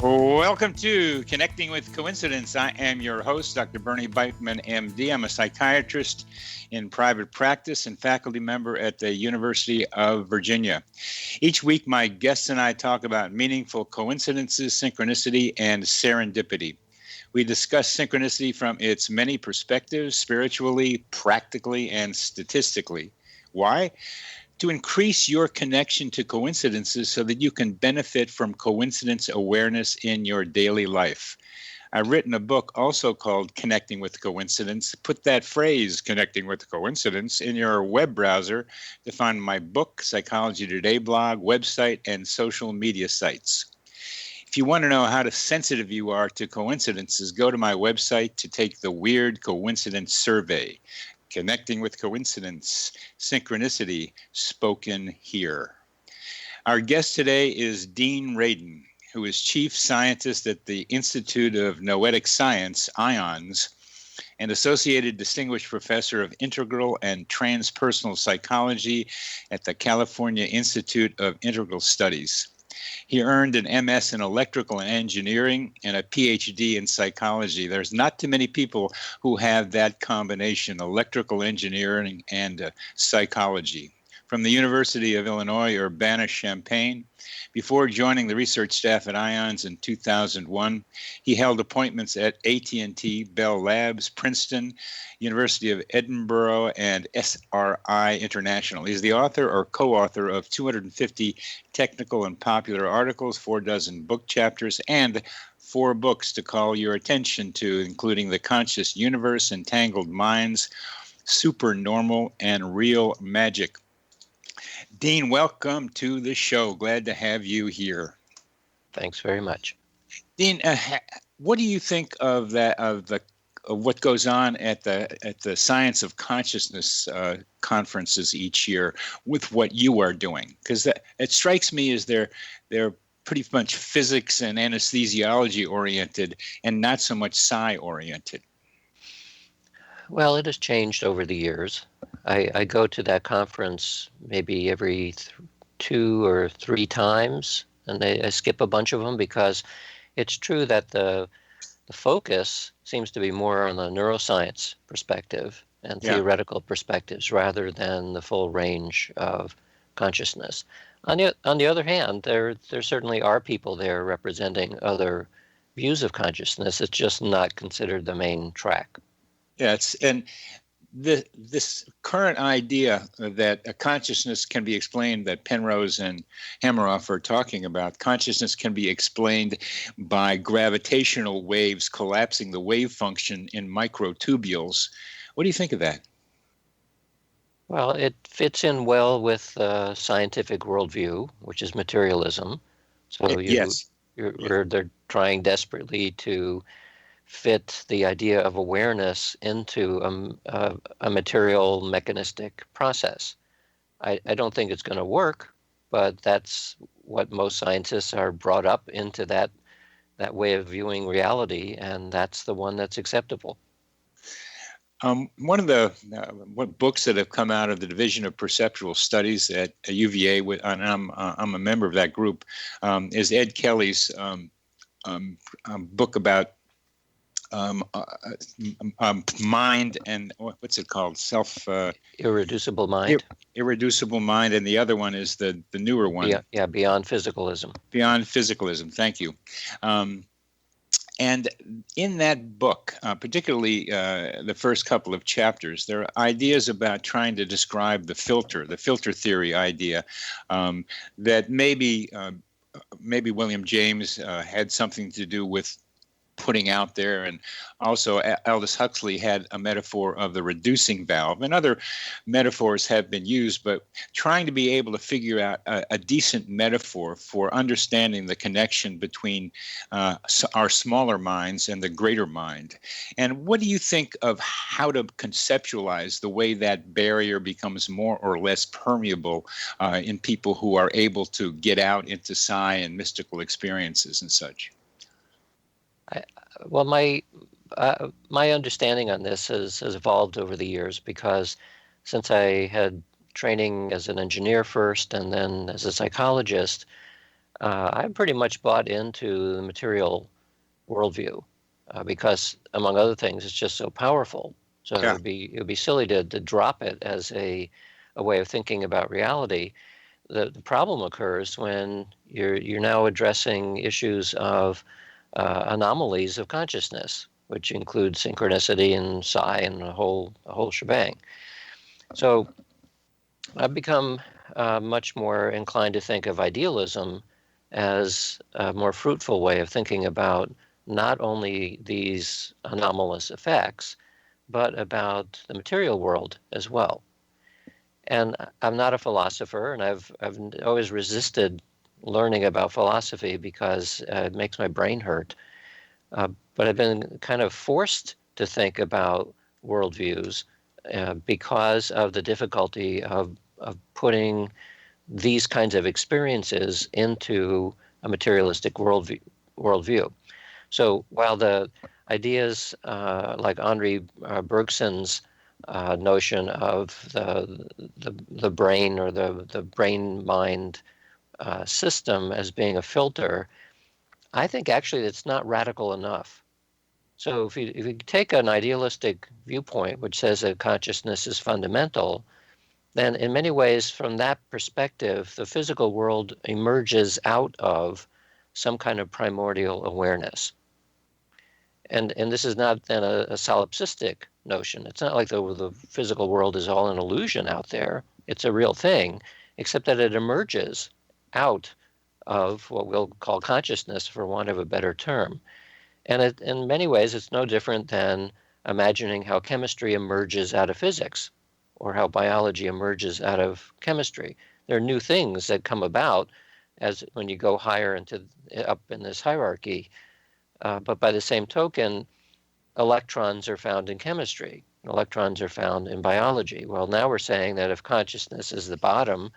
Welcome to Connecting with Coincidence. I am your host, Dr. Bernie Beitman, MD. I'm a psychiatrist in private practice and faculty member at the University of Virginia. Each week, my guests and I talk about meaningful coincidences, synchronicity, and serendipity. We discuss synchronicity from its many perspectives, spiritually, practically, and statistically. Why? To increase your connection to coincidences so that you can benefit from coincidence awareness in your daily life. I've written a book also called Connecting with Coincidence. Put that phrase, Connecting with Coincidence, in your web browser to find my book, Psychology Today blog, website, and social media sites. If you want to know how sensitive you are to coincidences, go to my website to take the Weird Coincidence Survey. Connecting with Coincidence, Synchronicity, spoken here. Our guest today is Dean Radin, who is Chief Scientist at the Institute of Noetic Sciences, IONS, and Associated Distinguished Professor of Integral and Transpersonal Psychology at the California Institute of Integral Studies. He earned an MS in electrical engineering and a PhD in psychology. There's not too many people who have that combination, electrical engineering and psychology. From the University of Illinois, Urbana-Champaign. Before joining the research staff at IONS in 2001, he held appointments at AT&T Bell Labs, Princeton, University of Edinburgh, and SRI International. He's the author or co-author of 250 technical and popular articles, 4 book chapters, and 4 books to call your attention to, including The Conscious Universe, Entangled Minds, Supernormal, and Real Magic. Dean, welcome to the show. Glad to have you here. Thanks very much. Dean, what do you think of that? Of what goes on at the Science of Consciousness conferences each year with what you are doing? Because it strikes me as they're pretty much physics and anesthesiology oriented, and not so much psi oriented. Well, it has changed over the years. I go to that conference maybe every 2 or 3 times, and I skip a bunch of them because it's true that the focus seems to be more on the neuroscience perspective and theoretical perspectives rather than the full range of consciousness. On the other hand, there certainly are people there representing other views of consciousness. It's just not considered the main track. Yes, and this current idea that a consciousness can be explained, that Penrose and Hameroff are talking about, consciousness can be explained by gravitational waves collapsing the wave function in microtubules. What do you think of that? Well, it fits in well with the scientific worldview, which is materialism. So they're trying desperately to fit the idea of awareness into a material mechanistic process. I don't think it's going to work, but that's what most scientists are brought up into, that way of viewing reality, and that's the one that's acceptable. One of the books that have come out of the Division of Perceptual Studies at UVA, and I'm a member of that group, is Ed Kelly's book about mind and what's it called? Irreducible mind. Irreducible mind, and the other one is the newer one. Beyond physicalism. Beyond physicalism. Thank you. And in that book, particularly the first couple of chapters, there are ideas about trying to describe the filter theory idea, that maybe William James had something to do with putting out there, and also Aldous Huxley had a metaphor of the reducing valve, and other metaphors have been used, but trying to be able to figure out a decent metaphor for understanding the connection between our smaller minds and the greater mind. And what do you think of how to conceptualize the way that barrier becomes more or less permeable in people who are able to get out into psi and mystical experiences and such? Well, my understanding on this has evolved over the years, because since I had training as an engineer first and then as a psychologist, I'm pretty much bought into the material worldview because, among other things, it's just so powerful. So Yeah. it would be silly to drop it as a way of thinking about reality. The problem occurs when you're now addressing issues of anomalies of consciousness, which include synchronicity and psi and a whole shebang. So I've become much more inclined to think of idealism as a more fruitful way of thinking about not only these anomalous effects, but about the material world as well. And I'm not a philosopher, and I've always resisted learning about philosophy because it makes my brain hurt. But I've been kind of forced to think about worldviews because of the difficulty of putting these kinds of experiences into a materialistic worldview. So while the ideas like Henri Bergson's notion of the brain or the brain-mind system as being a filter, I think actually it's not radical enough. So if you take an idealistic viewpoint which says that consciousness is fundamental, then in many ways, from that perspective, the physical world emerges out of some kind of primordial awareness. And this is not then a solipsistic notion. It's not like the physical world is all an illusion out there. It's a real thing, except that it emerges out of what we'll call consciousness, for want of a better term. And in many ways, it's no different than imagining how chemistry emerges out of physics or how biology emerges out of chemistry. There are new things that come about as when you go higher up in this hierarchy. But by the same token, electrons are found in chemistry. Electrons are found in biology. Well, now we're saying that if consciousness is the bottom,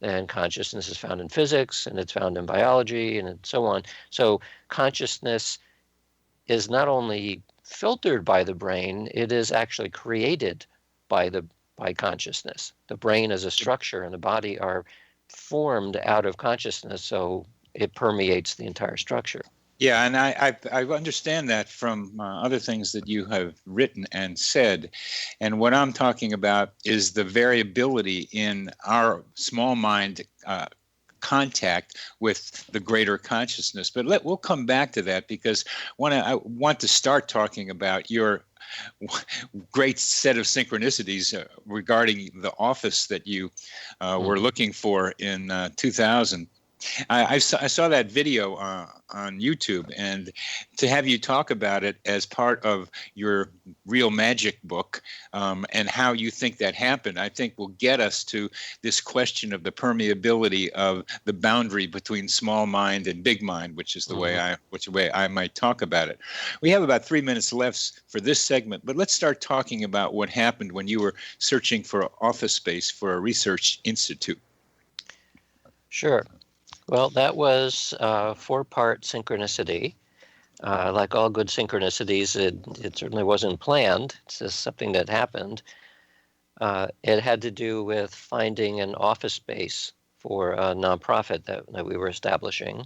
then consciousness is found in physics, and it's found in biology, and so on. So consciousness is not only filtered by the brain, it is actually created by consciousness. The brain as a structure and the body are formed out of consciousness, so it permeates the entire structure. Yeah, and I understand that from other things that you have written and said. And what I'm talking about is the variability in our small mind contact with the greater consciousness. But we'll come back to that because I want to start talking about your great set of synchronicities regarding the office that you were looking for in 2000. I saw that video on YouTube, and to have you talk about it as part of your Real Magic book and how you think that happened, I think will get us to this question of the permeability of the boundary between small mind and big mind, which is the way I might talk about it. We have about 3 minutes left for this segment, but let's start talking about what happened when you were searching for office space for a research institute. Sure. Well, that was a 4-part synchronicity. Like all good synchronicities, it certainly wasn't planned. It's just something that happened. It had to do with finding an office space for a nonprofit that we were establishing.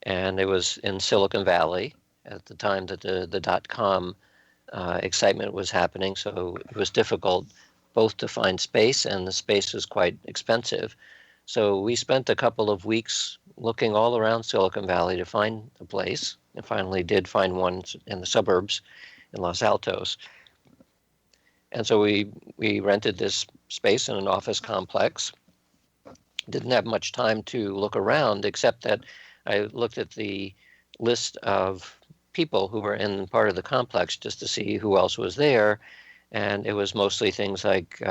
And it was in Silicon Valley at the time that the .com excitement was happening. So it was difficult both to find space, and the space was quite expensive. So we spent a couple of weeks looking all around Silicon Valley to find a place, and finally did find one in the suburbs in Los Altos. And so we rented this space in an office complex. Didn't have much time to look around, except that I looked at the list of people who were in part of the complex just to see who else was there. And it was mostly things like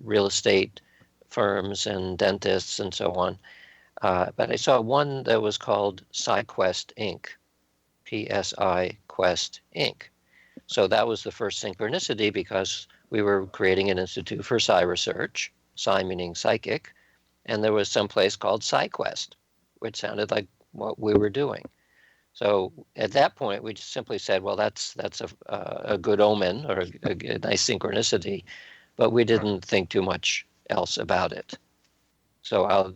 real estate firms and dentists and so on. But I saw one that was called PsiQuest Inc., PSI Quest Inc. So that was the first synchronicity because we were creating an institute for psi research, psi meaning psychic, and there was some place called PsiQuest, which sounded like what we were doing. So at that point, we just simply said, well, that's a good omen or a nice synchronicity, but we didn't think too much else about it. So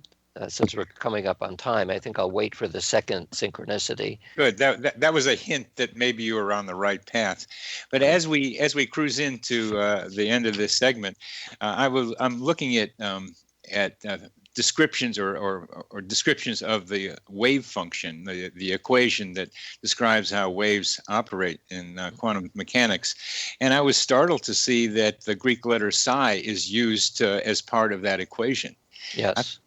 since we're coming up on time, I think I'll wait for the second synchronicity. Good. That was a hint that maybe you were on the right path. But as we cruise into the end of this segment, I'm looking at descriptions or descriptions of the wave function, the equation that describes how waves operate in quantum mechanics. And I was startled to see that the Greek letter psi is used as part of that equation. Yes.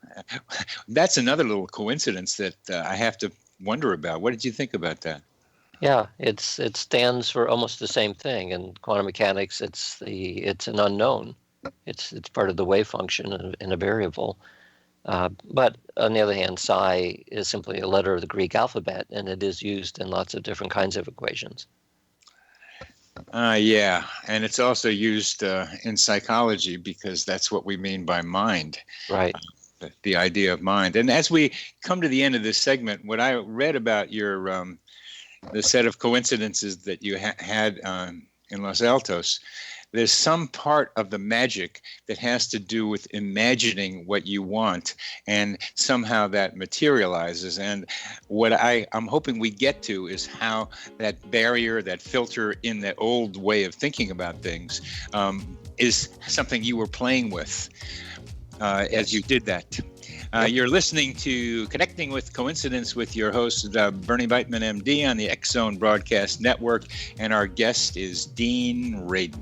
That's another little coincidence that I have to wonder about. What did you think about that? Yeah, it stands for almost the same thing. In quantum mechanics, it's an unknown. It's part of the wave function in a variable. But on the other hand, psi is simply a letter of the Greek alphabet, and it is used in lots of different kinds of equations. Yeah, and it's also used in psychology because that's what we mean by mind. Right. The idea of mind. And as we come to the end of this segment, what I read about your the set of coincidences that you had in Los Altos, there's some part of the magic that has to do with imagining what you want, and somehow that materializes. And what I'm hoping we get to is how that barrier, that filter in the old way of thinking about things is something you were playing with as you did that. You're listening to Connecting with Coincidence with your host, Bernie Beitman, MD, on the X-Zone Broadcast Network, and our guest is Dean Radin.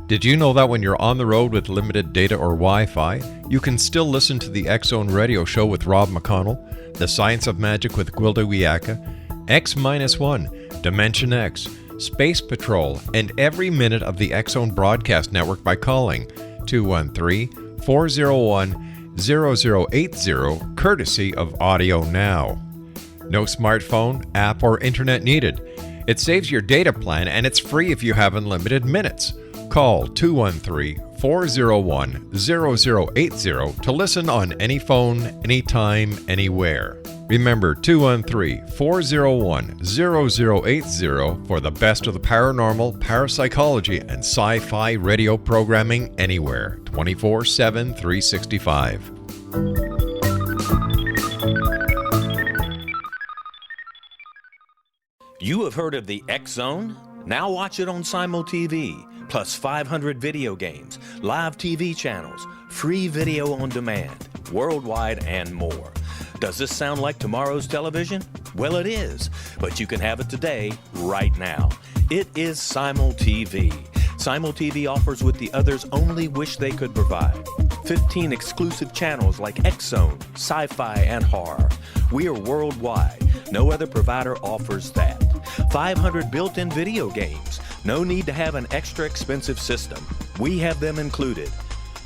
Did you know that when you're on the road with limited data or Wi-Fi, you can still listen to the X-Zone Radio Show with Rob McConnell, The Science of Magic with Gwilda Wiyaka, X-1, Dimension X, Space Patrol, and every minute of the X-Zone Broadcast Network by calling 213-401-0080, courtesy of Audio Now. No smartphone, app, or internet needed. It saves your data plan and it's free if you have unlimited minutes. Call 213-401-0080 to listen on any phone, anytime, anywhere. Remember 213-401-0080 for the best of the paranormal, parapsychology, and sci-fi radio programming anywhere, 24/7, 365. You have heard of the X-Zone? Now watch it on Simul TV. Plus 500 video games, live TV channels, free video on demand, worldwide, and more. Does this sound like tomorrow's television? Well, it is, but you can have it today, right now. It is Simul TV. Simul TV offers what the others only wish they could provide. 15 exclusive channels like X-Zone, sci-fi, and horror. We are worldwide. No other provider offers that. 500 built-in video games. No need to have an extra expensive system. We have them included.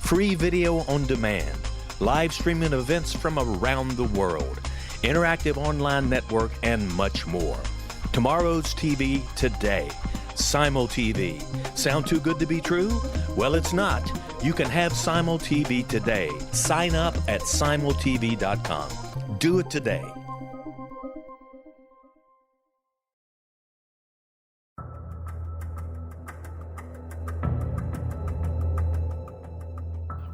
Free video on demand. Live streaming events from around the world. Interactive online network, and much more. Tomorrow's TV today. Simul TV. Sound too good to be true? Well, it's not. You can have Simul TV today. Sign up at simultv.com. Do it today.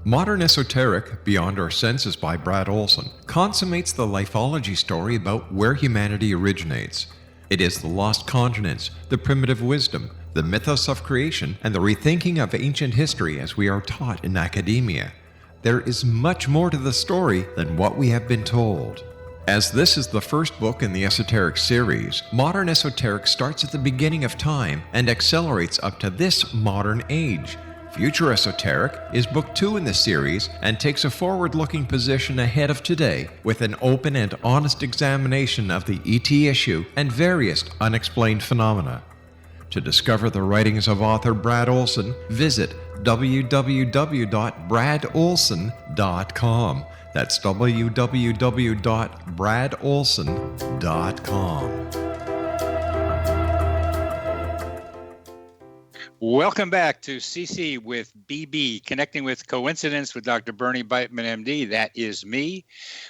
Modern Esoteric, Beyond Our Senses by Brad Olson, consummates the lifeology story about where humanity originates. It is the lost continents, the primitive wisdom, the mythos of creation, and the rethinking of ancient history as we are taught in academia. There is much more to the story than what we have been told. As this is the first book in the Esoteric series, Modern Esoteric starts at the beginning of time and accelerates up to this modern age. Future Esoteric is book 2 in the series and takes a forward-looking position ahead of today with an open and honest examination of the ET issue and various unexplained phenomena. To discover the writings of author Brad Olson, visit www.bradolson.com. That's www.bradolson.com. Welcome back to CC with BB, Connecting with Coincidence with Dr. Bernie Beitman, MD. That is me.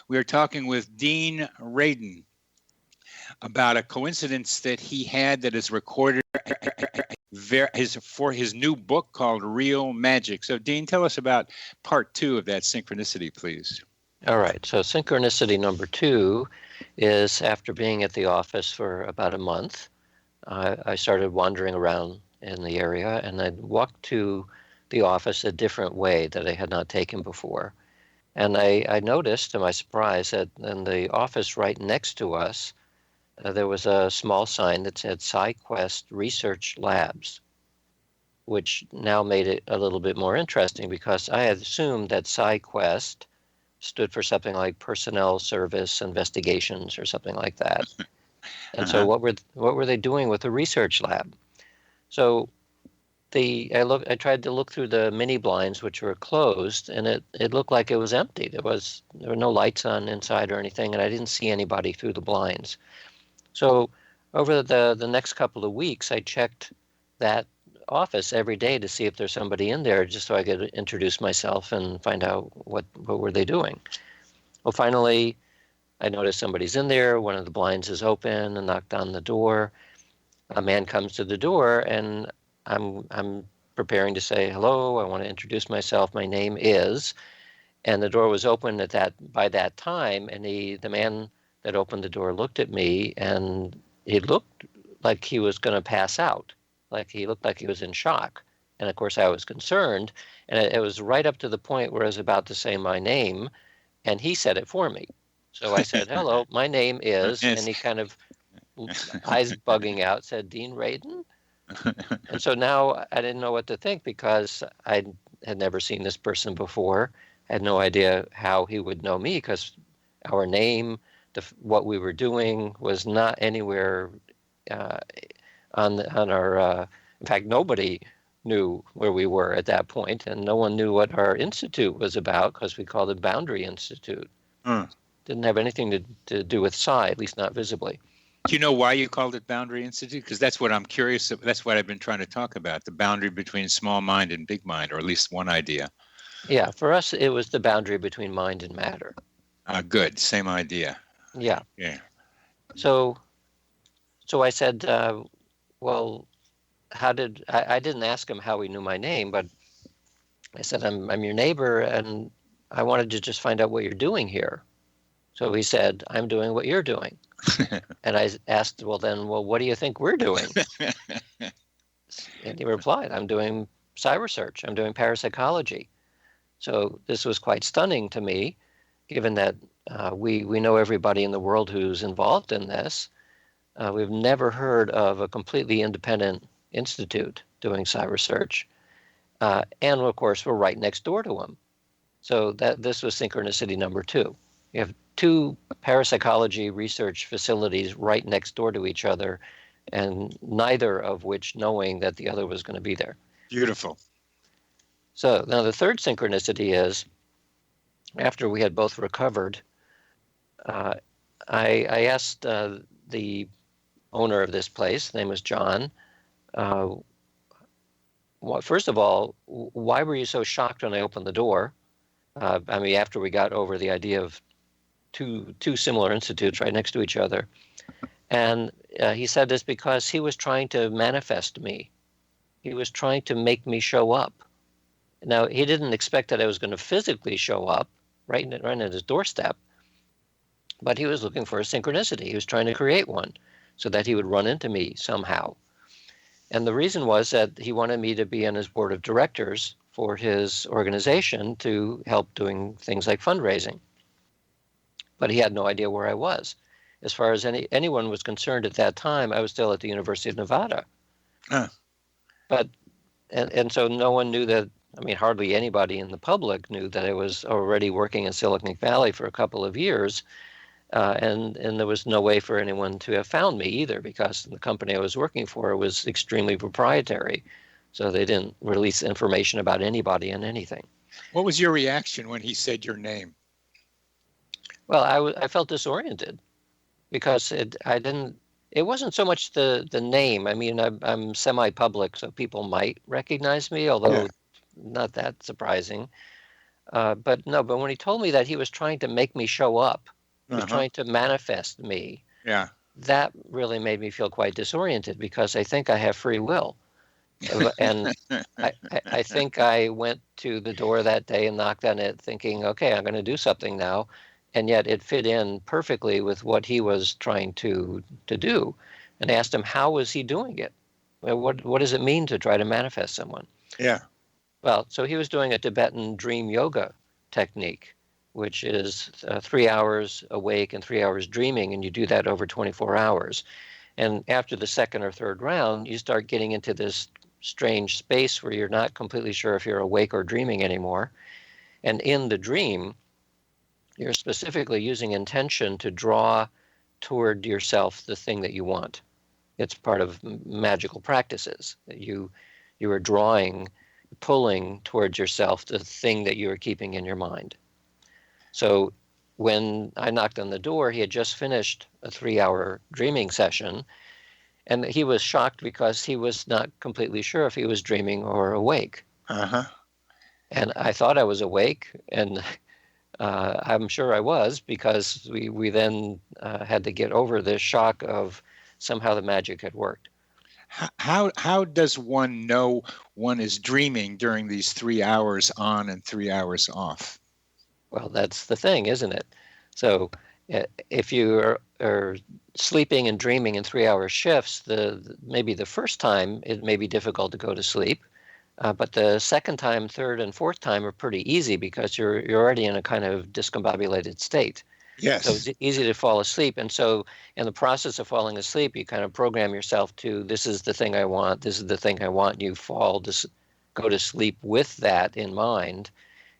We are talking with Dean Radin about a coincidence that he had that is recorded for his new book called Real Magic. So, Dean, tell us about part 2 of that synchronicity, please. All right. So synchronicity number 2 is after being at the office for about a month, I started wandering around in the area, and I walked to the office a different way that I had not taken before. And I noticed, to my surprise, that in the office right next to us, there was a small sign that said SciQuest Research Labs, which now made it a little bit more interesting because I had assumed that SciQuest stood for something like Personnel Service Investigations or something like that. And so what were they doing with the research lab? So I tried to look through the mini blinds, which were closed, and it looked like it was empty. There were no lights on inside or anything, and I didn't see anybody through the blinds. So over the next couple of weeks, I checked that office every day to see if there's somebody in there, just so I could introduce myself and find out what were they doing. Well, finally, I noticed somebody's in there. One of the blinds is open, and knocked on the door. A man comes to the door, and I'm preparing to say hello. I want to introduce myself. My name is, and the door was open by that time, and the man that opened the door looked at me, and he looked like he was going to pass out, like he looked like he was in shock. And of course, I was concerned, and it was right up to the point where I was about to say my name, and he said it for me. So I said, "Hello, my name is," and he kind of, eyes bugging out, said, "Dean Radin?" And so now I didn't know what to think because I had never seen this person before. I had no idea how he would know me because our name, what we were doing, was not anywhere on our. In fact, nobody knew where we were at that point, and no one knew what our institute was about because we called it Boundary Institute. Didn't have anything to do with psi, at least not visibly. Do you know why you called it Boundary Institute? Because that's what I'm curious. That's what I've been trying to talk about, the boundary between small mind and big mind, or at least one idea. Yeah, for us, it was the boundary between mind and matter. Good. Same idea. Yeah. Yeah. So I said, well, I didn't ask him how he knew my name, but I said, I'm your neighbor, and I wanted to just find out what you're doing here. So he said, I'm doing what you're doing. And I asked, well, what do you think we're doing? And he replied, I'm doing psi research. I'm doing parapsychology. So this was quite stunning to me, given that we know everybody in the world who's involved in this. We've never heard of a completely independent institute doing psi research. And of course, we're right next door to him. So this was synchronicity number 2. You have 2 parapsychology research facilities right next door to each other, and neither of which knowing that the other was going to be there. Beautiful. So now the third synchronicity is, after we had both recovered, I asked the owner of this place, his name was John, first of all, why were you so shocked when I opened the door? After we got over the idea of two similar institutes right next to each other. And he said this because he was trying to manifest me. He was trying to make me show up. Now, he didn't expect that I was going to physically show up right at his doorstep, but he was looking for a synchronicity. He was trying to create one so that he would run into me somehow. And the reason was that he wanted me to be on his board of directors for his organization to help doing things like fundraising. But he had no idea where I was. As far as anyone was concerned at that time, I was still at the University of Nevada. But so no one knew that. Hardly anybody in the public knew that I was already working in Silicon Valley for a couple of years, and there was no way for anyone to have found me either, because the company I was working for was extremely proprietary, so they didn't release information about anybody and anything. What was your reaction when he said your name? Well, I felt disoriented because it It wasn't so much the name. I mean, I'm semi-public, so people might recognize me, although not that surprising. But when he told me that he was trying to make me show up, he was trying to manifest me, that really made me feel quite disoriented because I think I have free will. And I think I went to the door that day and knocked on it thinking, okay, I'm going to do something now. And yet it fit in perfectly with what he was trying to do. And I asked him, how was he doing it? What does it mean to try to manifest someone? Yeah. Well, so he was doing a Tibetan dream yoga technique, which is 3 hours awake and 3 hours dreaming, and you do that over 24 hours. And after the second or third round, you start getting into this strange space where you're not completely sure if you're awake or dreaming anymore. And in the dream, you're specifically using intention to draw toward yourself the thing that you want. It's part of magical practices. You are drawing, pulling towards yourself the thing that you are keeping in your mind. So when I knocked on the door, he had just finished a 3-hour dreaming session, and he was shocked because he was not completely sure if he was dreaming or awake. And I thought I was awake, and I'm sure I was, because we then had to get over this shock of somehow the magic had worked. How does one know one is dreaming during these 3 hours on and 3 hours off? Well, that's the thing, isn't it? So if you are sleeping and dreaming in 3-hour shifts, maybe the first time it may be difficult to go to sleep. But the second time, third, and fourth time are pretty easy because you're already in a kind of discombobulated state. Yes. So it's easy to fall asleep. And so in the process of falling asleep, you kind of program yourself to, this is the thing I want, this is the thing I want. You go to sleep with that in mind.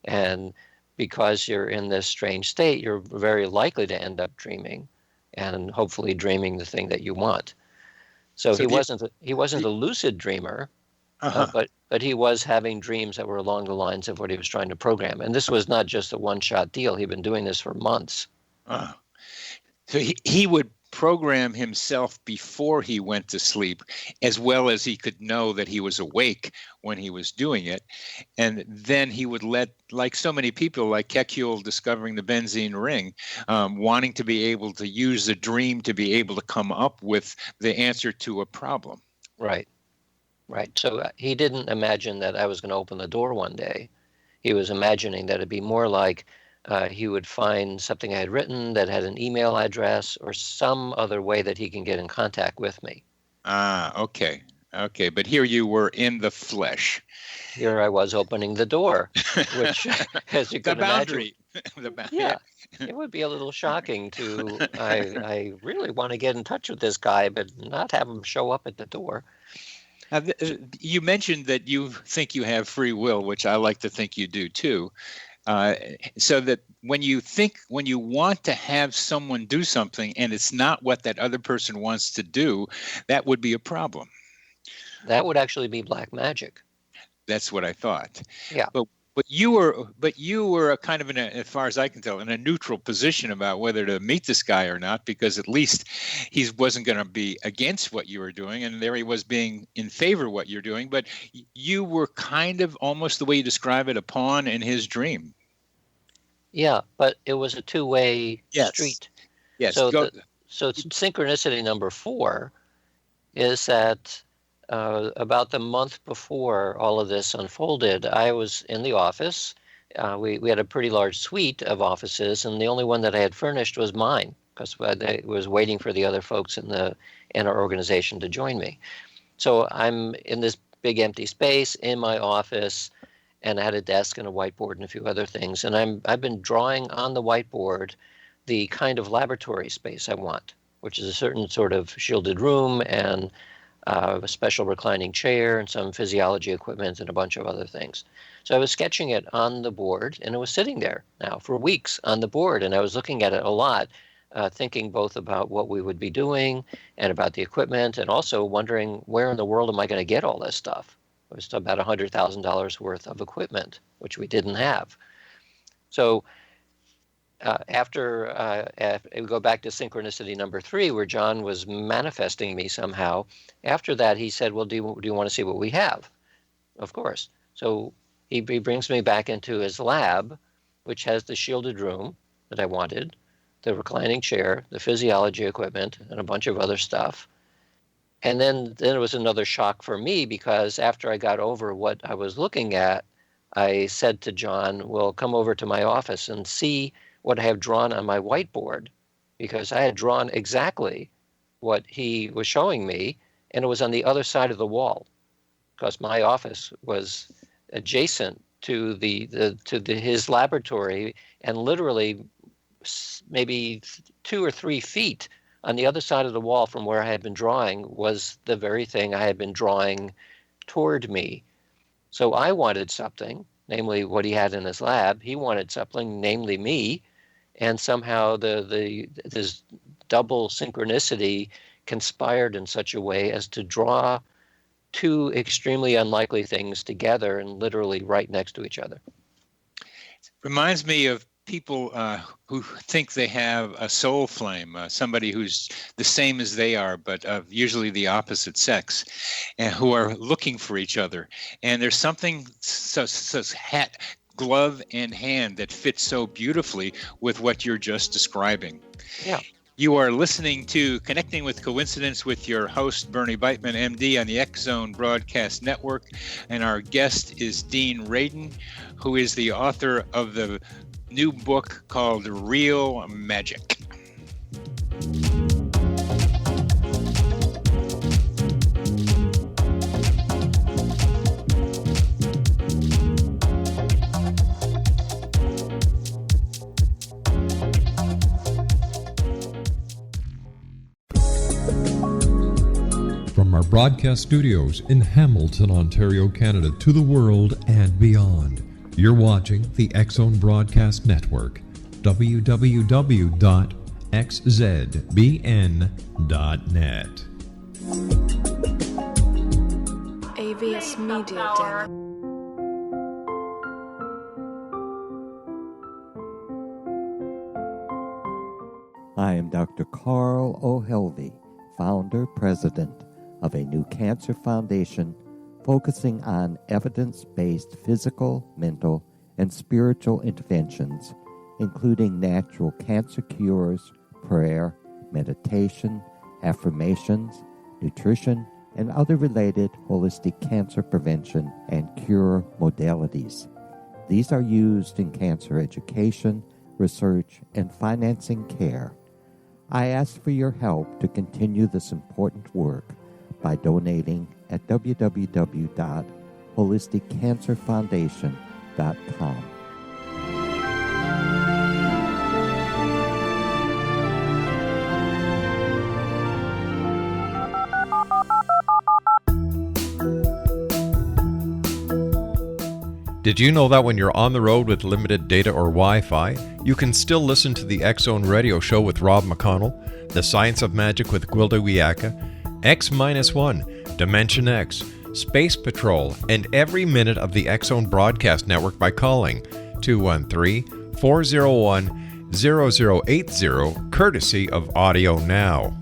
And because you're in this strange state, you're very likely to end up dreaming, and hopefully dreaming the thing that you want. So he wasn't a lucid dreamer. But he was having dreams that were along the lines of what he was trying to program. And this was not just a one-shot deal. He'd been doing this for months. So he would program himself before he went to sleep, as well as he could know that he was awake when he was doing it. And then he would like so many people, like Kekulé discovering the benzene ring, wanting to be able to use the dream to be able to come up with the answer to a problem. Right. So he didn't imagine that I was going to open the door one day. He was imagining that it'd be more like he would find something I had written that had an email address or some other way that he can get in contact with me. Okay. But here you were in the flesh. Here I was opening the door, which, as you can imagine, it would be a little shocking to, I really want to get in touch with this guy, but not have him show up at the door. You mentioned that you think you have free will, which I like to think you do too. So that when you want to have someone do something and it's not what that other person wants to do, that would be a problem. That would actually be black magic. That's what I thought. Yeah. But you were a kind of as far as I can tell, in a neutral position about whether to meet this guy or not, because at least he wasn't going to be against what you were doing, and there he was being in favor of what you're doing. But you were kind of almost the way you describe it, a pawn in his dream. Yeah, but it was a two-way street. Yes. So synchronicity number 4 is that about the month before all of this unfolded, I was in the office. We had a pretty large suite of offices, and the only one that I had furnished was mine because I was waiting for the other folks in our organization to join me. So I'm in this big empty space in my office, and I had a desk and a whiteboard and a few other things. And I've been drawing on the whiteboard the kind of laboratory space I want, which is a certain sort of shielded room and a special reclining chair and some physiology equipment and a bunch of other things. So I was sketching it on the board, and it was sitting there now for weeks on the board. And I was looking at it a lot, thinking both about what we would be doing and about the equipment, and also wondering where in the world am I going to get all this stuff? It was about $100,000 worth of equipment, which we didn't have. So after we go back to synchronicity number 3, where John was manifesting me somehow, after that he said, well, do you want to see what we have? Of course. So he brings me back into his lab, which has the shielded room that I wanted, the reclining chair, the physiology equipment, and a bunch of other stuff. And then it was another shock for me, because after I got over what I was looking at, I said to John, well, come over to my office and see what I have drawn on my whiteboard, because I had drawn exactly what he was showing me, and it was on the other side of the wall, because my office was adjacent to his laboratory, and literally maybe 2 or 3 feet on the other side of the wall from where I had been drawing was the very thing I had been drawing toward me. So I wanted something, namely what he had in his lab. He wanted something, namely me, and somehow this double synchronicity conspired in such a way as to draw 2 extremely unlikely things together and literally right next to each other. Reminds me of people who think they have a soul flame, somebody who's the same as they are, but of usually the opposite sex, and who are looking for each other. And there's something so hat, glove, and hand that fits so beautifully with what you're just describing. Yeah. You are listening to Connecting with Coincidence with your host, Bernie Beitman, MD, on the X Zone Broadcast Network. And our guest is Dean Radin, who is the author of the new book called Real Magic. From our broadcast studios in Hamilton, Ontario, Canada, to the world and beyond, you're watching the X Zone Broadcast Network, www.xzbn.net. AVS Media Den. I am Dr. Carl O'Helvey, founder, president of a new cancer foundation focusing on evidence-based physical, mental, and spiritual interventions, including natural cancer cures, prayer, meditation, affirmations, nutrition, and other related holistic cancer prevention and cure modalities. These are used in cancer education, research, and financing care. I ask for your help to continue this important work by donating at www.holisticcancerfoundation.com. Did you know that when you're on the road with limited data or Wi-Fi, you can still listen to the X Zone Radio Show with Rob McConnell, The Science of Magic with Gwilda Wiyaka, X-1, Dimension X, Space Patrol, and every minute of the X Zone Broadcast Network by calling 213-401-0080, courtesy of Audio Now.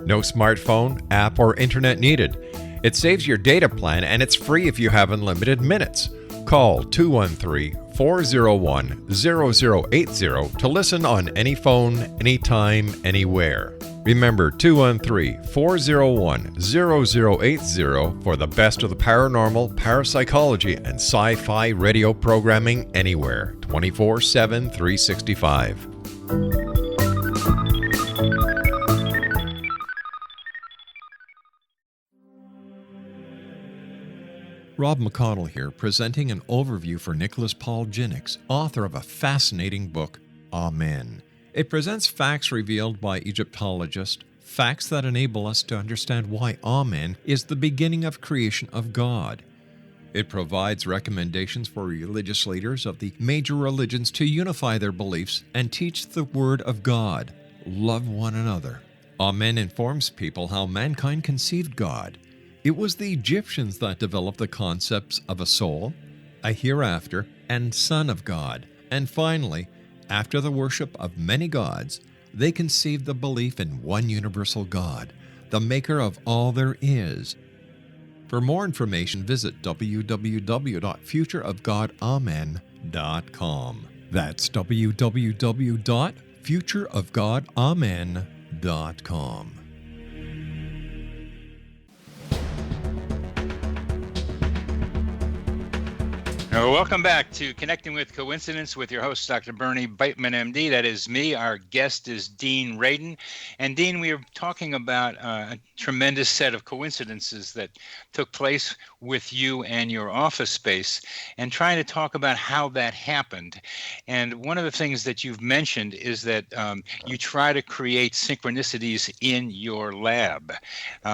No smartphone, app, or internet needed. It saves your data plan, and it's free if you have unlimited minutes. Call 213-401-0080 to listen on any phone, anytime, anywhere. Remember 213-401-0080 for the best of the paranormal, parapsychology, and sci-fi radio programming anywhere, 24/7, 365. Rob McConnell here, presenting an overview for Nicholas Paul Jennings, author of a fascinating book, Amen. It presents facts revealed by Egyptologists, facts that enable us to understand why Amen is the beginning of creation of God. It provides recommendations for religious leaders of the major religions to unify their beliefs and teach the Word of God. Love one another. Amen informs people how mankind conceived God. It was the Egyptians that developed the concepts of a soul, a hereafter, and Son of God. And finally, After the worship of many gods, they conceived the belief in one universal God, the maker of all there is. For more information, visit www.futureofgodamen.com. That's www.futureofgodamen.com. Welcome back to Connecting with Coincidence with your host, Dr. Bernie Beitman, MD. That is me. Our guest is Dean Radin. And Dean, we are talking about a tremendous set of coincidences that took place with you and your office space, and trying to talk about how that happened. And one of the things that you've mentioned is that you try to create synchronicities in your lab,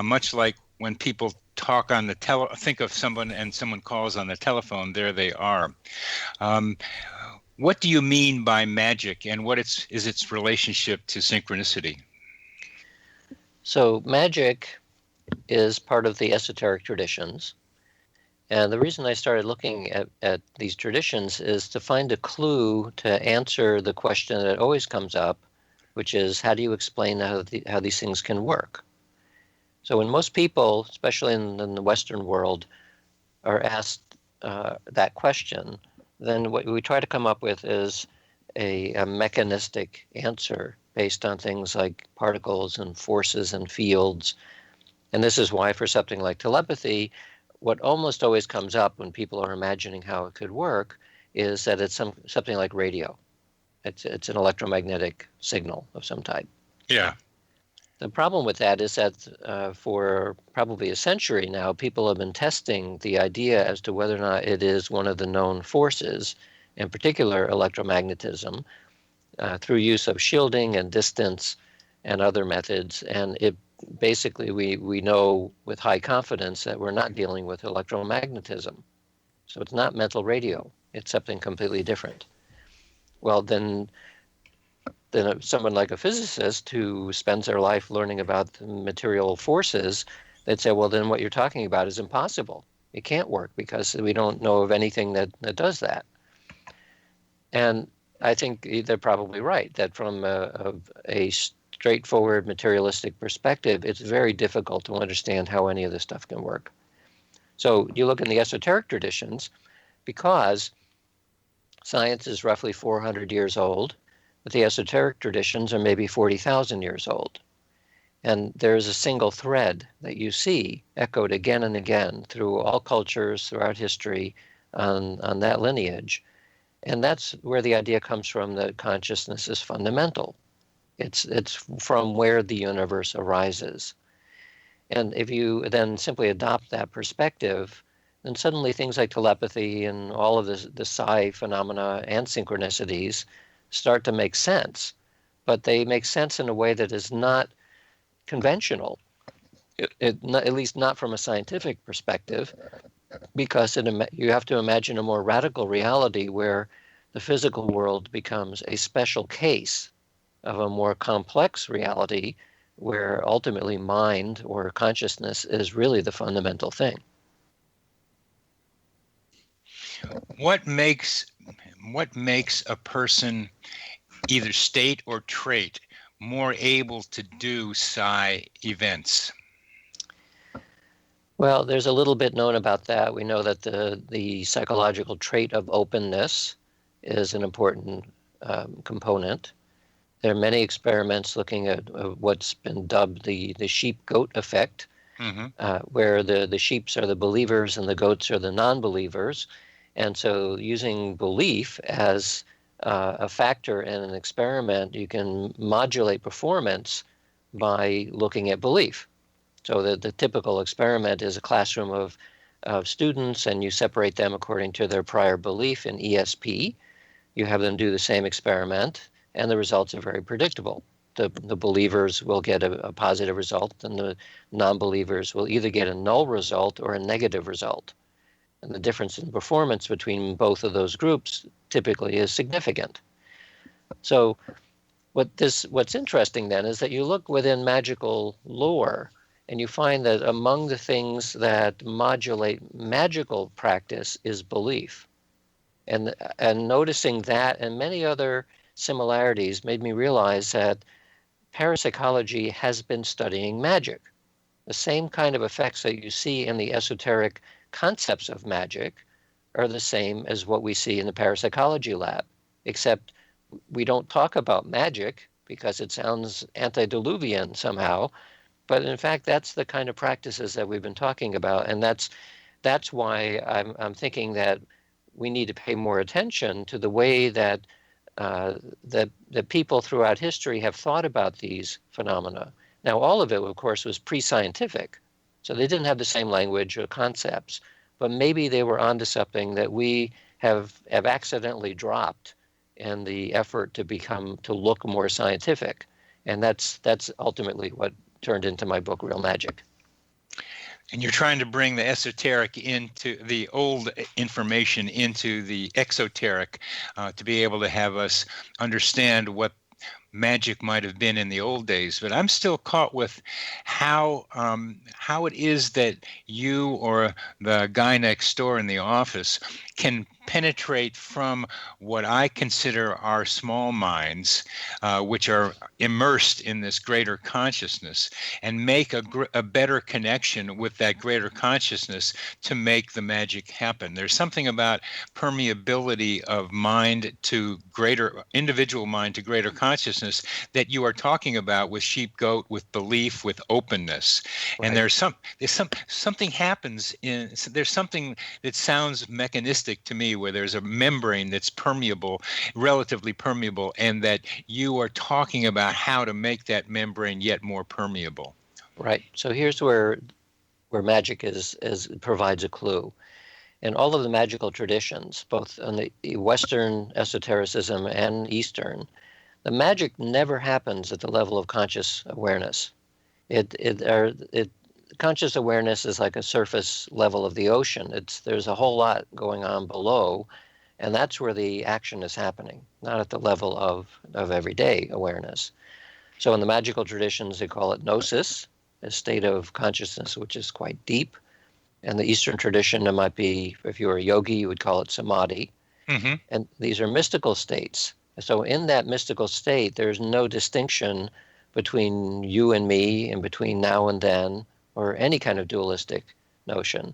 much like when people talk on the think of someone and someone calls on the telephone, there they are. What do you mean by magic, and what is its relationship to synchronicity? So magic is part of the esoteric traditions. And the reason I started looking at these traditions is to find a clue to answer the question that always comes up, which is, how do you explain how these things can work? So when most people, especially in the Western world, are asked that question, then what we try to come up with is a mechanistic answer based on things like particles and forces and fields. And this is why for something like telepathy, what almost always comes up when people are imagining how it could work is that it's something like radio. It's an electromagnetic signal of some type. Yeah. The problem with that is that for probably a century now, people have been testing the idea as to whether or not it is one of the known forces, in particular electromagnetism, through use of shielding and distance and other methods. And it basically, we know with high confidence that we're not dealing with electromagnetism. So it's not mental radio. It's something completely different. Well, then someone like a physicist who spends their life learning about the material forces, they'd say, well, then what you're talking about is impossible. It can't work because we don't know of anything that does that. And I think they're probably right, that from a straightforward materialistic perspective, it's very difficult to understand how any of this stuff can work. So you look in the esoteric traditions, because science is roughly 400 years old, but the esoteric traditions are maybe 40,000 years old. And there's a single thread that you see echoed again and again through all cultures throughout history on that lineage. And that's where the idea comes from that consciousness is fundamental. It's from where the universe arises. And if you then simply adopt that perspective, then suddenly things like telepathy and all of the psi phenomena and synchronicities start to make sense, but they make sense in a way that is not conventional, at least not from a scientific perspective, because you have to imagine a more radical reality where the physical world becomes a special case of a more complex reality where ultimately mind or consciousness is really the fundamental thing. What makes a person, either state or trait, more able to do psi events? Well, there's a little bit known about that. We know that the psychological trait of openness is an important component. There are many experiments looking at what's been dubbed the sheep-goat effect, where the sheeps are the believers and the goats are the non-believers. And so using belief as a factor in an experiment, you can modulate performance by looking at belief. So the typical experiment is a classroom of students, and you separate them according to their prior belief in ESP. You have them do the same experiment, and the results are very predictable. The believers will get a positive result, and the non-believers will either get a null result or a negative result. And the difference in performance between both of those groups typically is significant. So what's interesting then is that you look within magical lore, and you find that among the things that modulate magical practice is belief. And noticing that and many other similarities made me realize that parapsychology has been studying magic. The same kind of effects that you see in the esoteric concepts of magic are the same as what we see in the parapsychology lab, except we don't talk about magic because it sounds antediluvian somehow. But in fact, that's the kind of practices that we've been talking about. And that's why I'm thinking that we need to pay more attention to the way that the people throughout history have thought about these phenomena. Now, all of it, of course, was pre-scientific. So they didn't have the same language or concepts, but maybe they were onto something that we have accidentally dropped in the effort to look more scientific. And that's ultimately what turned into my book, Real Magic. And you're trying to bring the esoteric into the old information into the exoteric to be able to have us understand what magic might have been in the old days. But I'm still caught with how it is that you or the guy next door in the office can penetrate from what I consider our small minds, which are immersed in this greater consciousness, and make a better connection with that greater consciousness to make the magic happen. There's something about permeability of mind to greater individual mind to greater consciousness that you are talking about with sheep goat, with belief, with openness. Right. And there's something happens there's something that sounds mechanistic to me, where there's a membrane that's permeable, relatively permeable, and that you are talking about how to make that membrane yet more permeable. Right. So here's where magic provides a clue. In all of the magical traditions, both on the Western esotericism and Eastern, the magic never happens at the level of conscious awareness. Conscious awareness is like a surface level of the ocean. There's a whole lot going on below, and that's where the action is happening, not at the level of everyday awareness. So in the magical traditions, they call it gnosis, a state of consciousness which is quite deep. In the Eastern tradition, it might be, if you were a yogi, you would call it samadhi. Mm-hmm. And these are mystical states. So in that mystical state, there's no distinction between you and me and between now and then, or any kind of dualistic notion.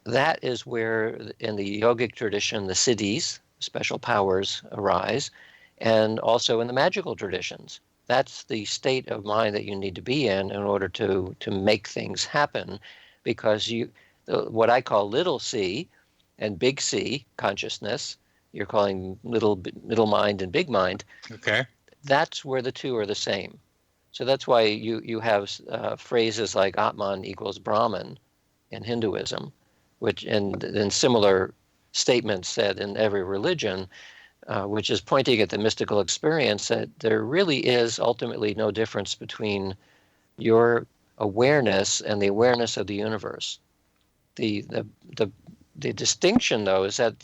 That is where, in the yogic tradition, the siddhis, special powers, arise, and also in the magical traditions. That's the state of mind that you need to be in order to make things happen, because what I call little c and big C consciousness, you're calling middle mind and big mind. Okay. That's where the two are the same. So that's why you have phrases like Atman equals Brahman in Hinduism, which and similar statements said in every religion, which is pointing at the mystical experience that there really is ultimately no difference between your awareness and the awareness of the universe. The distinction, though, is that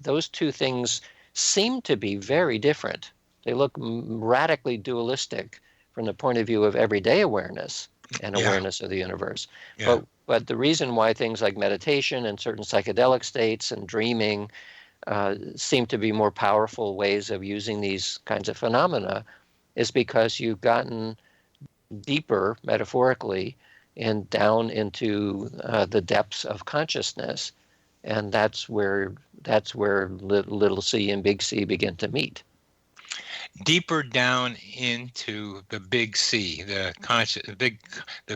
those two things seem to be very different. They look radically dualistic from the point of view of everyday awareness and awareness of the universe. Yeah. But the reason why things like meditation and certain psychedelic states and dreaming seem to be more powerful ways of using these kinds of phenomena is because you've gotten deeper, metaphorically, and down into the depths of consciousness. And that's where little c and big C begin to meet. Deeper down into the big C, the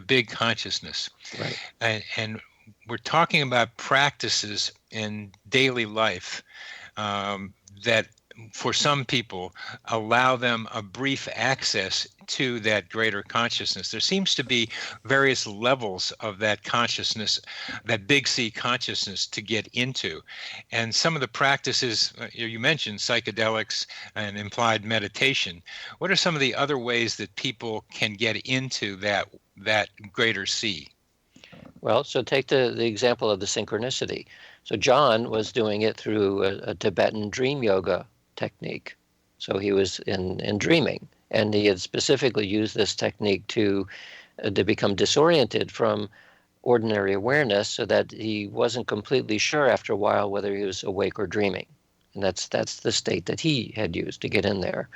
big consciousness. Right. And we're talking about practices in daily life that for some people allow them a brief access to that greater consciousness. There seems to be various levels of that consciousness, that big C consciousness, to get into. And some of the practices, you mentioned psychedelics and implied meditation. What are some of the other ways that people can get into that greater C? Well, so take the example of the synchronicity. So John was doing it through a Tibetan dream yoga technique. So he was in dreaming, and he had specifically used this technique to become disoriented from ordinary awareness, so that he wasn't completely sure after a while whether he was awake or dreaming. And that's the state that he had used to get in there.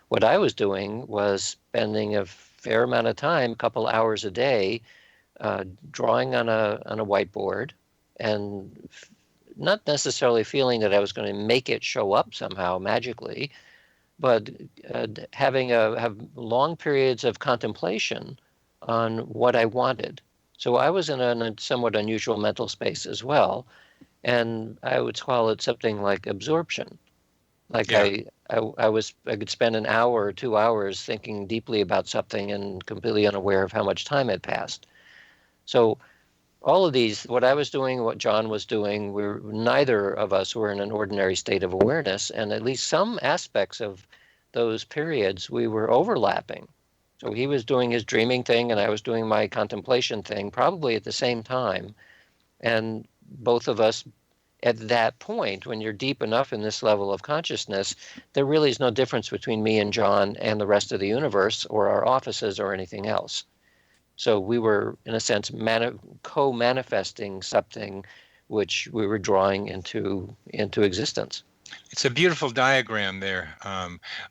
What I was doing was spending a fair amount of time, a couple hours a day, drawing on a whiteboard, and not necessarily feeling that I was going to make it show up somehow magically, but have long periods of contemplation on what I wanted. So I was in a somewhat unusual mental space as well, and I would call it something like absorption. Like Yeah. I could spend an hour or 2 hours thinking deeply about something and completely unaware of how much time had passed. So all of these, what I was doing, what John was doing, neither of us were in an ordinary state of awareness, and at least some aspects of those periods we were overlapping. So he was doing his dreaming thing and I was doing my contemplation thing, probably at the same time. And both of us, at that point, when you're deep enough in this level of consciousness, there really is no difference between me and John and the rest of the universe or our offices or anything else. So we were, in a sense, co-manifesting something which we were drawing into existence. It's a beautiful diagram there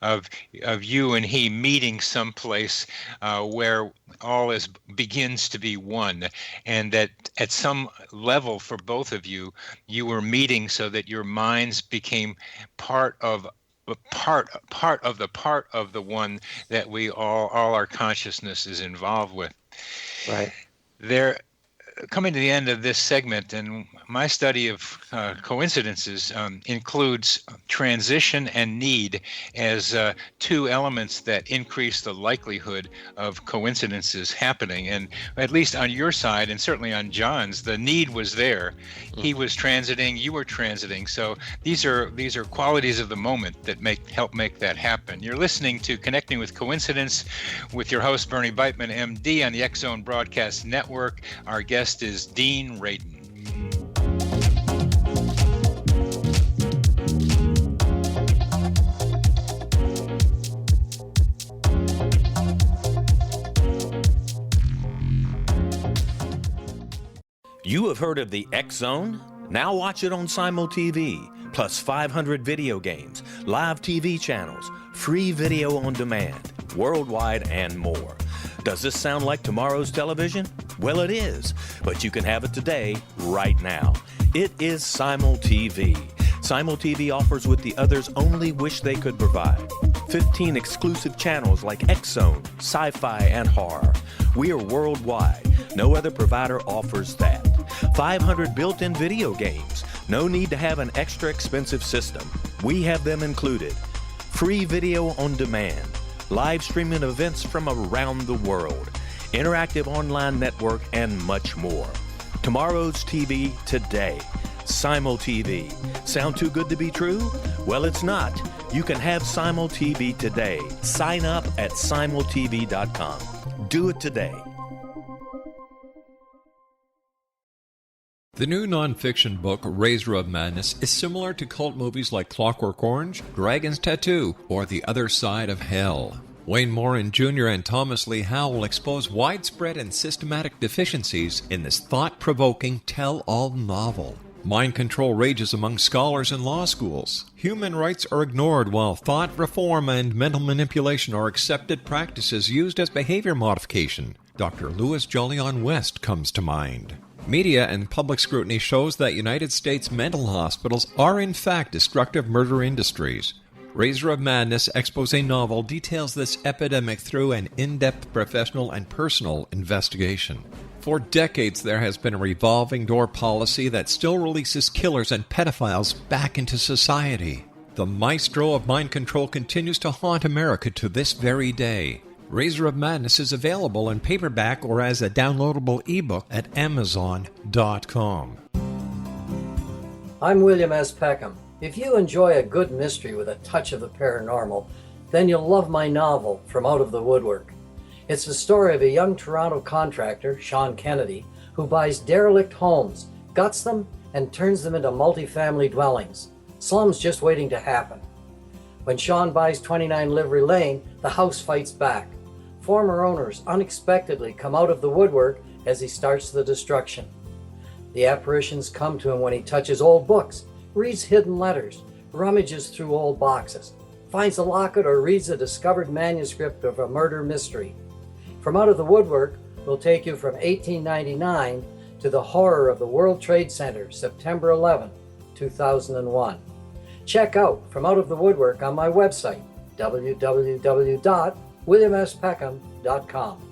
of you and he meeting someplace where all begins to be one, and that at some level for both of you, you were meeting so that your minds became part of the one that we all our consciousness is involved with. Right. There. Coming to the end of this segment, and my study of coincidences includes transition and need as two elements that increase the likelihood of coincidences happening. And at least on your side, and certainly on John's, the need was there. He was transiting, you were transiting. So these are qualities of the moment that help make that happen. You're listening to Connecting with Coincidence with your host, Bernie Beitman, MD, on the X Zone Broadcast Network. Our guest is Dean Radin. You have heard of the X Zone? Now watch it on Simul TV, plus 500 video games, live TV channels, free video on demand, worldwide, and more. Does this sound like tomorrow's television? Well, it is, but you can have it today, right now. It is Simul TV. Simul TV offers what the others only wish they could provide. 15 exclusive channels like X Zone, sci-fi, and horror. We are worldwide. No other provider offers that. 500 built-in video games. No need to have an extra expensive system. We have them included. Free video on demand. Live streaming events from around the world, interactive online network, and much more. Tomorrow's TV today. Simul TV. Sound too good to be true? Well, it's not. You can have Simul TV today. Sign up at simultv.com. Do it today. The new nonfiction book, Razor of Madness, is similar to cult movies like Clockwork Orange, Dragon's Tattoo, or The Other Side of Hell. Wayne Morin Jr. and Thomas Lee Howe will expose widespread and systematic deficiencies in this thought-provoking tell-all novel. Mind control rages among scholars in law schools. Human rights are ignored while thought reform and mental manipulation are accepted practices used as behavior modification. Dr. Louis Jolyon West comes to mind. Media and public scrutiny shows that United States mental hospitals are in fact destructive murder industries. Razor of Madness expose novel details this epidemic through an in-depth professional and personal investigation. For decades, there has been a revolving door policy that still releases killers and pedophiles back into society. The maestro of mind control continues to haunt America to this very day. Razor of Madness is available in paperback or as a downloadable ebook at Amazon.com. I'm William S. Peckham. If you enjoy a good mystery with a touch of the paranormal, then you'll love my novel, From Out of the Woodwork. It's the story of a young Toronto contractor, Sean Kennedy, who buys derelict homes, guts them, and turns them into multi-family dwellings. Slums just waiting to happen. When Sean buys 29 Livery Lane, the house fights back. Former owners unexpectedly come out of the woodwork as he starts the destruction. The apparitions come to him when he touches old books, reads hidden letters, rummages through old boxes, finds a locket, or reads a discovered manuscript of a murder mystery. From Out of the Woodwork will take you from 1899 to the horror of the World Trade Center, September 11, 2001. Check out From Out of the Woodwork on my website, www.williamspeckham.com.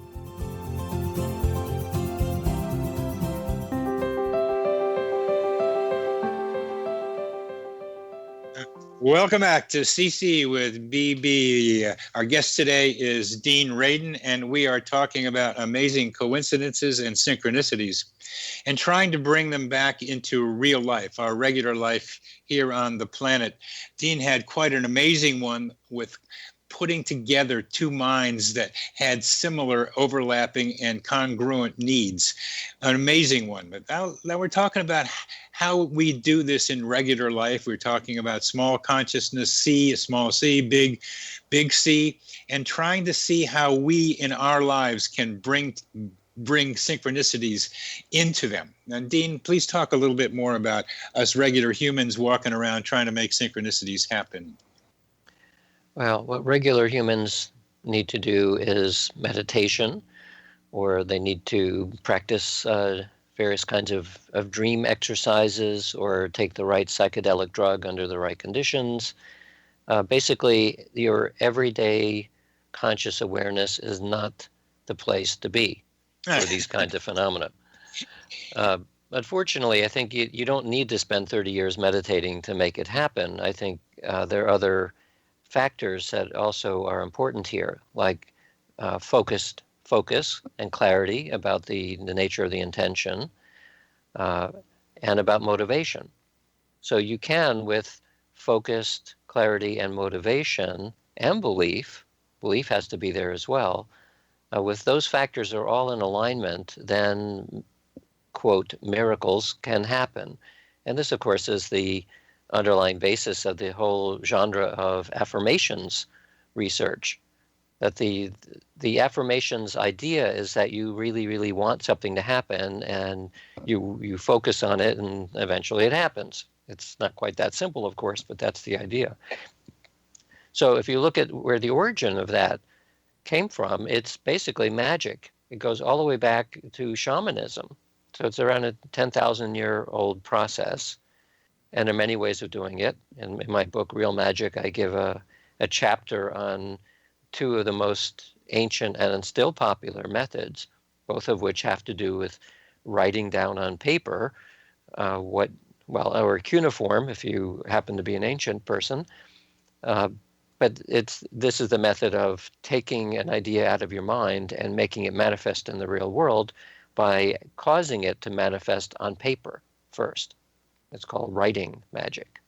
Welcome back to CC with BB. Our guest today is Dean Radin, and we are talking about amazing coincidences and synchronicities and trying to bring them back into real life, our regular life here on the planet. Dean had quite an amazing one with putting together two minds that had similar overlapping and congruent needs. An amazing one. But now we're talking about how we do this in regular life. We're talking about small consciousness, C, small c, big C, and trying to see how we in our lives can bring synchronicities into them. And Dean, please talk a little bit more about us regular humans walking around trying to make synchronicities happen. Well, what regular humans need to do is meditation, or they need to practice various kinds of dream exercises, or take the right psychedelic drug under the right conditions. Basically, your everyday conscious awareness is not the place to be for these kinds of phenomena. Unfortunately, I think you don't need to spend 30 years meditating to make it happen. I think there are other factors that also are important here, like focus and clarity about the nature of the intention, and about motivation. So you can, with focused clarity and motivation and belief has to be there as well, with those factors are all in alignment, then, quote, miracles can happen. And this, of course, is the underlying basis of the whole genre of affirmations research. That the affirmations idea is that you really, really want something to happen, and you focus on it, and eventually it happens. It's not quite that simple, of course, but that's the idea. So if you look at where the origin of that came from, it's basically magic. It goes all the way back to shamanism. So it's around a 10,000-year-old process. And there are many ways of doing it. And in my book, Real Magic, I give a chapter on two of the most ancient and still popular methods, both of which have to do with writing down on paper or cuneiform, if you happen to be an ancient person. But this is the method of taking an idea out of your mind and making it manifest in the real world by causing it to manifest on paper first. It's called writing magic.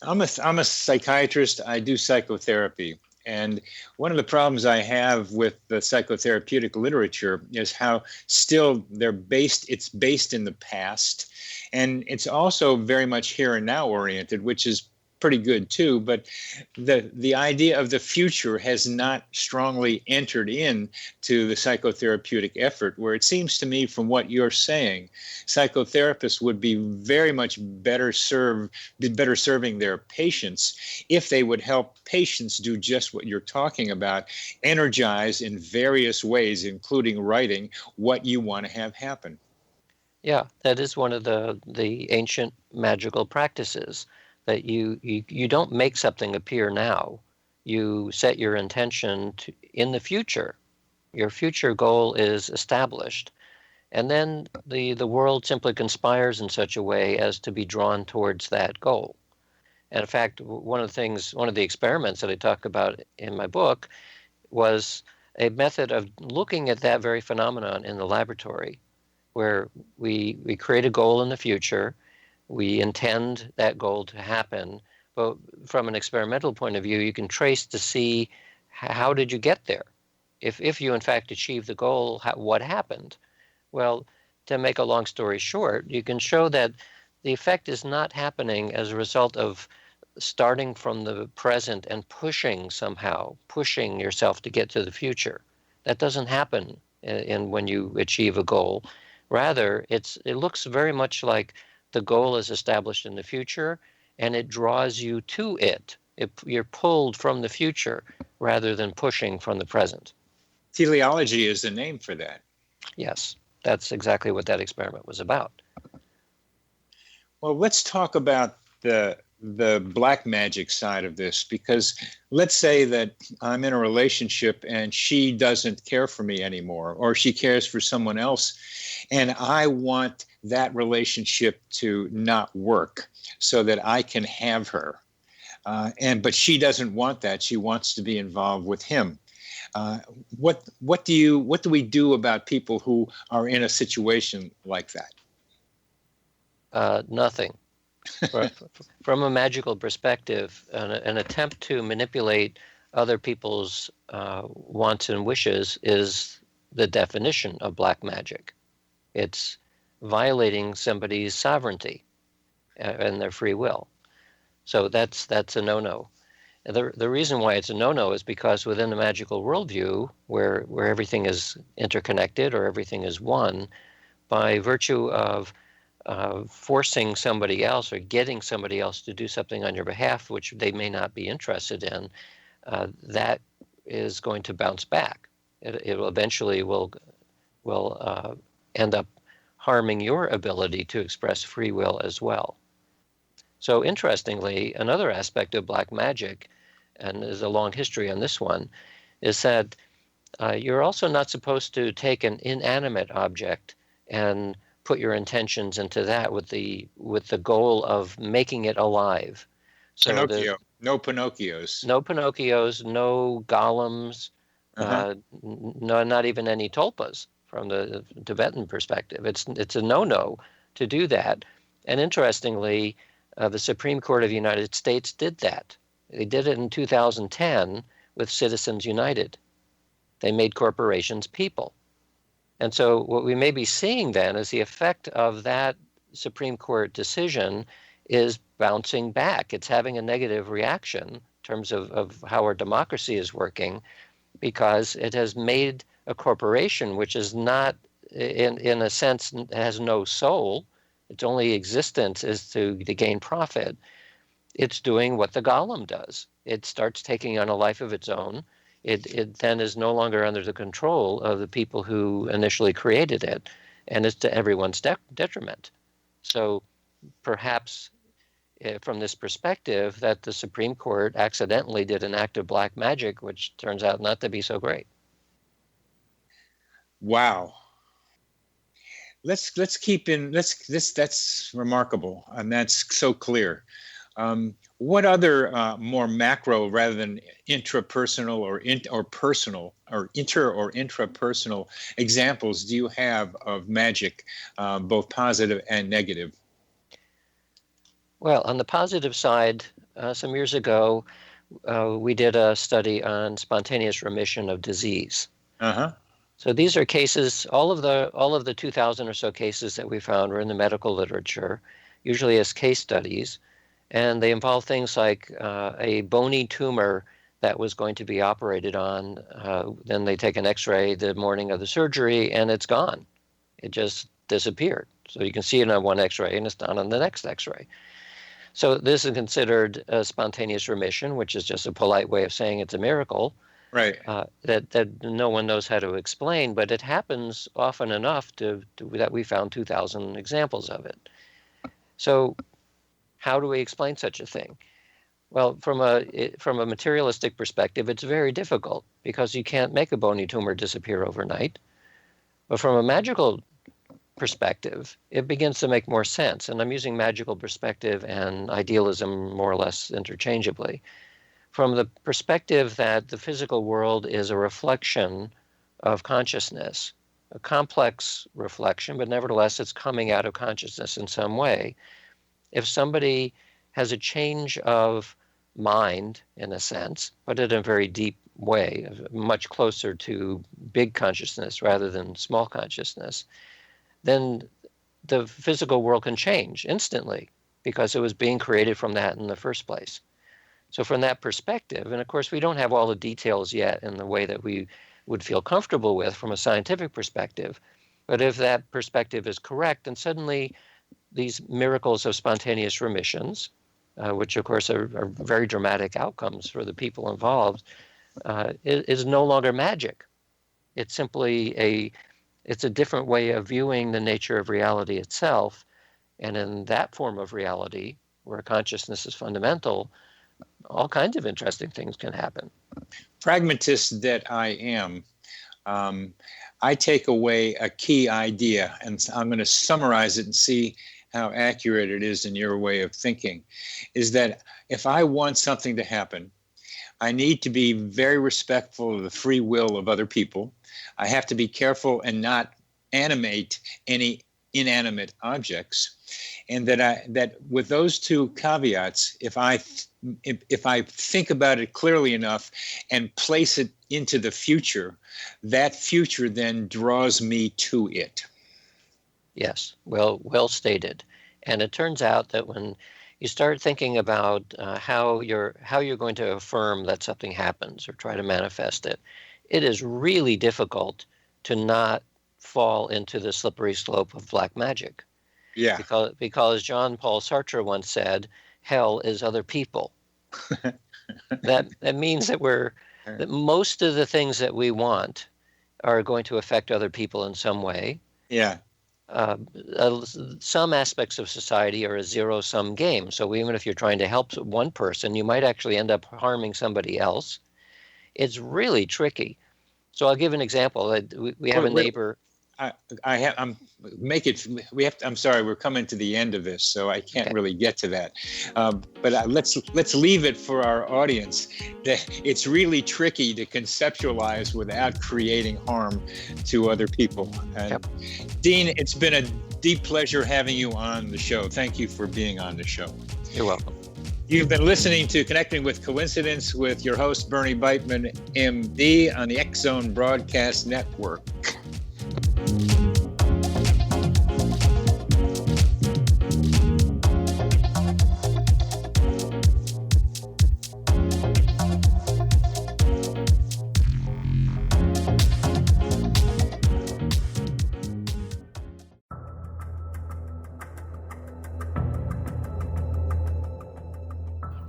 I'm a psychiatrist. I do psychotherapy. And one of the problems I have with the psychotherapeutic literature is how still it's based in the past. And it's also very much here and now oriented, which is pretty good too, but the idea of the future has not strongly entered in to the psychotherapeutic effort, where it seems to me from what you're saying, psychotherapists would be very much better serving their patients if they would help patients do just what you're talking about, energize in various ways, including writing what you want to have happen. Yeah, that is one of the ancient magical practices. That you don't make something appear now. You set your intention in the future. Your future goal is established. And then the world simply conspires in such a way as to be drawn towards that goal. And in fact, one of the experiments that I talk about in my book was a method of looking at that very phenomenon in the laboratory, where we create a goal in the future. We intend that goal to happen, but from an experimental point of view, you can trace to see how did you get there. If you in fact achieve the goal, what happened? Well, to make a long story short, you can show that the effect is not happening as a result of starting from the present and pushing yourself to get to the future. That doesn't happen when you achieve a goal. Rather, it looks very much like the goal is established in the future, and it draws you to it. You're pulled from the future rather than pushing from the present. Teleology is the name for that. Yes, that's exactly what that experiment was about. Well, let's talk about the black magic side of this, because let's say that I'm in a relationship and she doesn't care for me anymore, or she cares for someone else, and I want that relationship to not work so that I can have her. But she doesn't want that. She wants to be involved with him. What do we do about people who are in a situation like that? Nothing. From a magical perspective, an attempt to manipulate other people's wants and wishes is the definition of black magic. It's violating somebody's sovereignty and their free will. So that's a no-no. The reason why it's a no-no is because within the magical worldview, where everything is interconnected or everything is one, by virtue of forcing somebody else or getting somebody else to do something on your behalf, which they may not be interested in, that is going to bounce back. It will eventually will end up harming your ability to express free will as well. So interestingly, another aspect of black magic, and there's a long history on this one, is that you're also not supposed to take an inanimate object and put your intentions into that with the goal of making it alive. So Pinocchio. No Pinocchios. No Pinocchios, no golems, no, not even any tulpas from the Tibetan perspective. It's a no-no to do that. And interestingly, the Supreme Court of the United States did that. They did it in 2010 with Citizens United. They made corporations people. And so what we may be seeing then is the effect of that Supreme Court decision is bouncing back. It's having a negative reaction in terms of how our democracy is working, because it has made a corporation which is not, in a sense, has no soul. Its only existence is to gain profit. It's doing what the golem does. It starts taking on a life of its own. It then is no longer under the control of the people who initially created it, and it's to everyone's detriment. So perhaps from this perspective, that the Supreme Court accidentally did an act of black magic, which turns out not to be so great. Wow. Let's keep in that's remarkable, and that's so clear. What other more macro, rather than intrapersonal or personal or inter or intrapersonal examples do you have of magic, both positive and negative? Well, on the positive side, some years ago, we did a study on spontaneous remission of disease. So these are cases, all of the 2,000 or so cases that we found were in the medical literature, usually as case studies, and they involve things like a bony tumor that was going to be operated on. Then they take an x-ray the morning of the surgery, and it's gone. It just disappeared. So you can see it on one x-ray, and it's not on the next x-ray. So this is considered a spontaneous remission, which is just a polite way of saying it's a miracle. Right. That no one knows how to explain, but it happens often enough that we found 2,000 examples of it. So how do we explain such a thing? Well, from a materialistic perspective, it's very difficult because you can't make a bony tumor disappear overnight. But from a magical perspective, it begins to make more sense. And I'm using magical perspective and idealism more or less interchangeably. From the perspective that the physical world is a reflection of consciousness, a complex reflection, but nevertheless it's coming out of consciousness in some way. If somebody has a change of mind, in a sense, but in a very deep way, much closer to big consciousness rather than small consciousness, then the physical world can change instantly because it was being created from that in the first place. So from that perspective, and of course we don't have all the details yet in the way that we would feel comfortable with from a scientific perspective, but if that perspective is correct, then suddenly these miracles of spontaneous remissions, which of course are very dramatic outcomes for the people involved, is no longer magic. It's simply it's a different way of viewing the nature of reality itself. And in that form of reality, where consciousness is fundamental, all kinds of interesting things can happen. Pragmatist that I am, I take away a key idea, and I'm going to summarize it and see how accurate it is in your way of thinking, is that if I want something to happen, I need to be very respectful of the free will of other people. I have to be careful and not animate any inanimate objects. And that with those two caveats, if I think about it clearly enough and place it into the future, that future then draws me to it. Yes, well stated. And it turns out that when you start thinking about how you're going to affirm that something happens or try to manifest it, it is really difficult to not fall into the slippery slope of black magic. Yeah. Because Jean Paul Sartre once said, hell is other people. That means that that most of the things that we want are going to affect other people in some way. Yeah. Some aspects of society are a zero-sum game. So even if you're trying to help one person, you might actually end up harming somebody else. It's really tricky. So I'll give an example. We have a neighbor. I'm sorry, we're coming to the end of this, so I can't really get to that. But let's leave it for our audience. That it's really tricky to conceptualize without creating harm to other people. And Dean, it's been a deep pleasure having you on the show. Thank you for being on the show. You're welcome. You've been listening to Connecting with Coincidence with your host, Bernie Beitman, MD, on the X Zone Broadcast Network.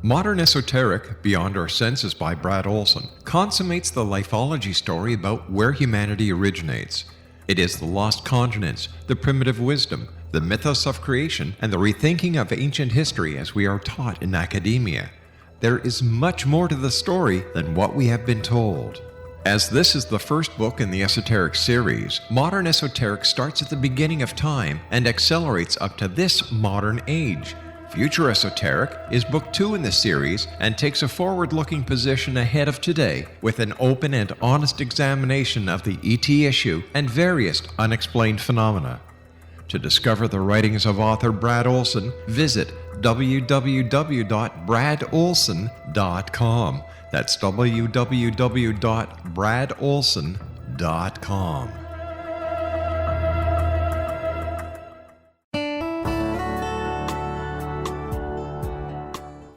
Modern Esoteric, Beyond Our Senses by Brad Olson, consummates the lifeology story about where humanity originates. It is the lost continents, the primitive wisdom, the mythos of creation, and the rethinking of ancient history as we are taught in academia. There is much more to the story than what we have been told. As this is the first book in the Esoteric series, Modern Esoteric starts at the beginning of time and accelerates up to this modern age. Future Esoteric is book 2 in the series and takes a forward-looking position ahead of today with an open and honest examination of the ET issue and various unexplained phenomena. To discover the writings of author Brad Olson, visit www.bradolson.com. That's www.bradolson.com.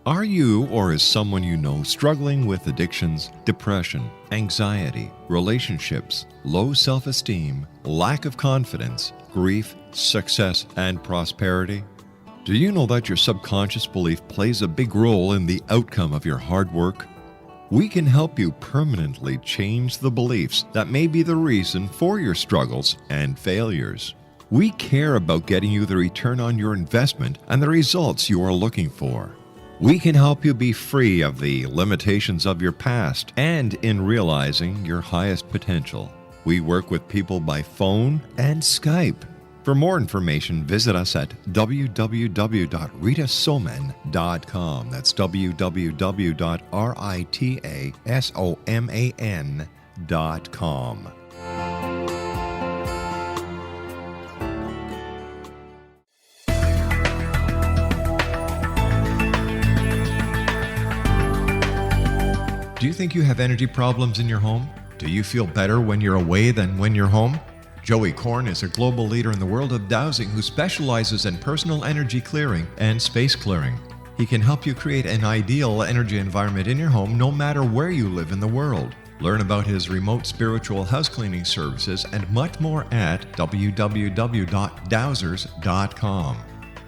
Are you or is someone you know struggling with addictions, depression, anxiety, relationships, low self-esteem, lack of confidence, grief, success, and prosperity? Do you know that your subconscious belief plays a big role in the outcome of your hard work? We can help you permanently change the beliefs that may be the reason for your struggles and failures. We care about getting you the return on your investment and the results you are looking for. We can help you be free of the limitations of your past and in realizing your highest potential. We work with people by phone and Skype. For more information, visit us at www.ritasoman.com. That's www.ritasoman.com. Do you think you have energy problems in your home? Do you feel better when you're away than when you're home? Joey Korn is a global leader in the world of dowsing who specializes in personal energy clearing and space clearing. He can help you create an ideal energy environment in your home no matter where you live in the world. Learn about his remote spiritual house cleaning services and much more at www.dowsers.com.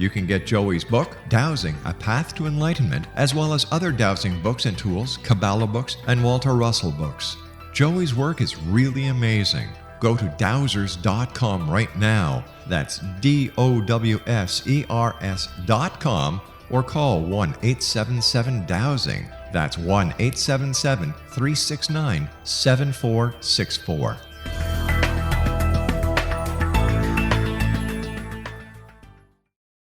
You can get Joey's book, Dowsing, A Path to Enlightenment, as well as other dowsing books and tools, Kabbalah books, and Walter Russell books. Joey's work is really amazing. Go to dowsers.com right now. That's DOWSERS.com, or call 1-877-DOWSING. That's 1-877-369-7464.